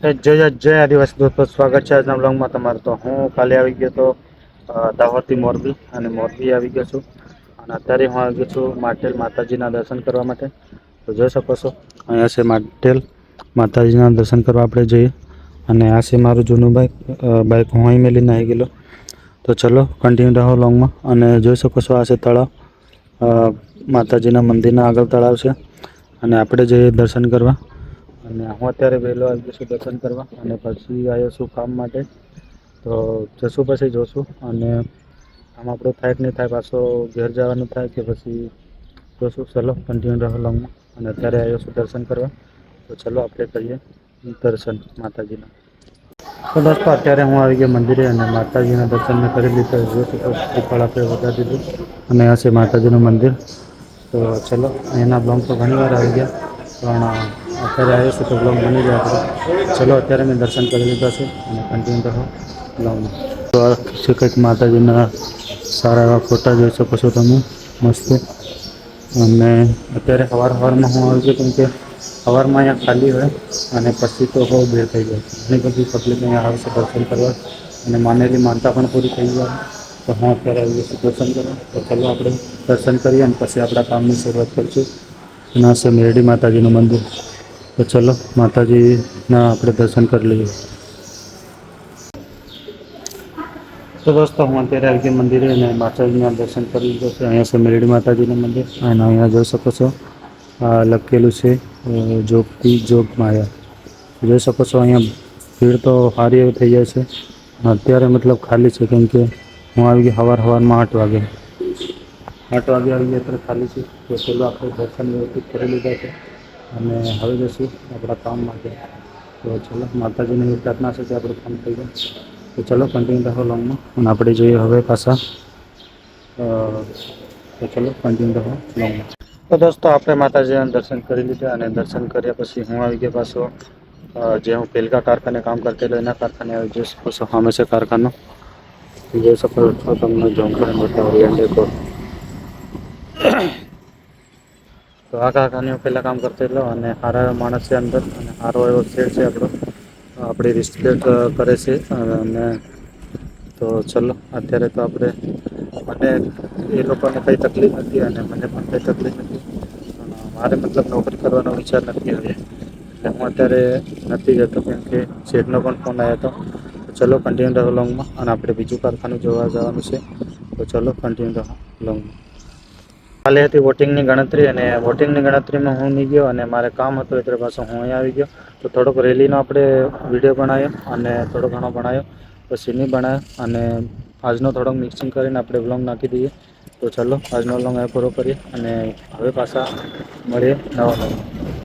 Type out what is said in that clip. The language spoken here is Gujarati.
જય આદિવાસી દોસ્તો, સ્વાગત છે આજના બ્લોગમાં તમારું. તો હું કાલે આવી ગયો તો દાહોદથી મોરબી, અને મોરબી આવી ગયો છું. અને અત્યારે હું આવી ગયો છું માટેલ માતાજીના દર્શન કરવા માટે. તો જોઈ શકો છો અહીંયા છે માટેલ માતાજીના દર્શન કરવા આપણે જઈએ. અને આ છે મારું જૂનું બાઇક હું અહીં મેલીને આવી ગયેલો. તો ચલો કન્ટિન્યુ રહો લોંગમાં. અને જોઈ શકો છો આ છે તળાવ, માતાજીના મંદિરના આગળ તળાવ છે. અને આપણે જઈએ દર્શન કરવા. અને હું અત્યારે વહેલો આવી ગયો છું દર્શન કરવા, અને પછી આવ્યો છું કામ માટે. તો જશું પછી જોશું, અને આમ આપણું થાય કે નહીં થાય, પાછો ઘેર જવાનું થાય કે પછી જોશું. ચલો કન્ટિન્યુ રહો લોંગમાં. અને અત્યારે આવ્યો છું દર્શન કરવા. તો ચલો આપણે કરીએ દર્શન માતાજીના. તો દોસ્તો અત્યારે હું આવી ગયો મંદિરે, અને માતાજીના દર્શન મેં કરી લીધા. જોશું તો શ્રીફળ આપણે વધારી દીધું, અને આ છે માતાજીનું મંદિર. તો ચલો અહીંના બ્લોગ તો ઘણી વાર આવી ગયા, પણ અત્યારે આવ્યો છું તો બ્લોગ બની જાય આપણે. ચલો અત્યારે મેં દર્શન કરી લીધા છે, અને કન્ટિન્યુ રહો બ્લોગમાં. તો આ છે કંઈક માતાજીના સારા એવા ફોટા જોઈ શકો છો તમે, મસ્ત. અને અત્યારે સવારમાં હું આવી ગયો, કેમ કે સવારમાં અહીંયા ખાલી હોય, અને પછી તો બહુ ભીડ થઈ જાય. ઘણી બધી પબ્લિક અહીંયા આવે છે દર્શન કરવા, અને માનેલી માનતા પણ પૂરી થઈ જાય. તો હું અત્યારે આવી ગયો છું દર્શન કરવા. તો ચાલો આપણે દર્શન કરીએ, અને પછી આપણા કામની શરૂઆત કરીશું. ના છે મેરડી માતાજીનું મંદિર. તો ચલો માતાજીના આપણે દર્શન કરી લઈએ. તો દોસ્તો હું અત્યારે આવી ગયો મંદિરે, અને માતાજીના દર્શન કરી લીધો છે. અહીંયા છે મેરડી માતાજીનું મંદિર, અને અહીંયા જોઈ શકો છો લખેલું છે જોગતી જોગ માયા. જોઈ શકો છો અહીંયા ભીડ તો સારી એવી થઈ જાય છે. અત્યારે મતલબ ખાલી છે, કેમ કે હું આવી ગયો સવારમાં 8 વાગે. 8 વાગે આવી ગયા, અત્યારે ખાલી છે. તો ચલો આપણે દર્શન વ્યવસ્થિત કરી લીધા છે, અને હવે જશું આપણા કામ માટે. તો ચલો માતાજીની એવી પ્રાર્થના છે કે આપણું કામ થઈ જાય. તો ચલો કન્ટિન્યુ રહો લોંગમાં, અને આપણે જોઈએ હવે પાછા. તો ચલો કન્ટિન્યુ રહો લોંગમાં. તો દોસ્તો આપણે માતાજીના દર્શન કરી લીધા, અને દર્શન કર્યા પછી હું આવી ગયો પાછો જે હું પેલકા કારખાને કામ કરતેલો એના કારખાને આવી. જોઈ શકો છો સામે છે કારખાનો, જોઈ શકો છો તમને ઝોંકર બતાવો. તો આ કારખાને પહેલાં કામ કરતેલો, અને સારા એવા માણસ છે અંદર, અને સારો એવો શેર છે આપણો, આપણી રિસ્પેક્ટ કરે છે. અને તો ચલો અત્યારે તો આપણે, મને એ લોકોને કંઈ તકલીફ નથી, અને મને પણ કંઈ તકલીફ નથી. મારે મતલબ નોકરી કરવાનો વિચાર નથી હવે, એટલે હું અત્યારે નથી જતો, કેમ કે શેઠનો પણ ફોન આવ્યો હતો. તો ચલો કન્ટિન્યુ રહો લોંગમાં, અને આપણે બીજું કારખાનું જોવા જવાનું છે. તો ચલો કન્ટિન્યુ રહો લોંગમાં. કાલે હતી વોટિંગની ગણતરી, અને વોટિંગની ગણતરીમાં હું નહીં ગયો, અને મારે કામ હતું એટલે પાછો હું અહીંયા આવી ગયો. તો થોડોક રેલીનો આપણે વિડીયો બનાવ્યો, અને થોડો ઘણો બનાવ્યો, પછી નહીં બનાવ્યો. અને આજનો થોડોક મિક્સિંગ કરીને આપણે વ્લોગ નાખી દઈએ. તો ચલો આજનો વ્લોગ હવે પૂરો કરીએ, અને હવે પાછા મળીએ નવા વ્લોગ.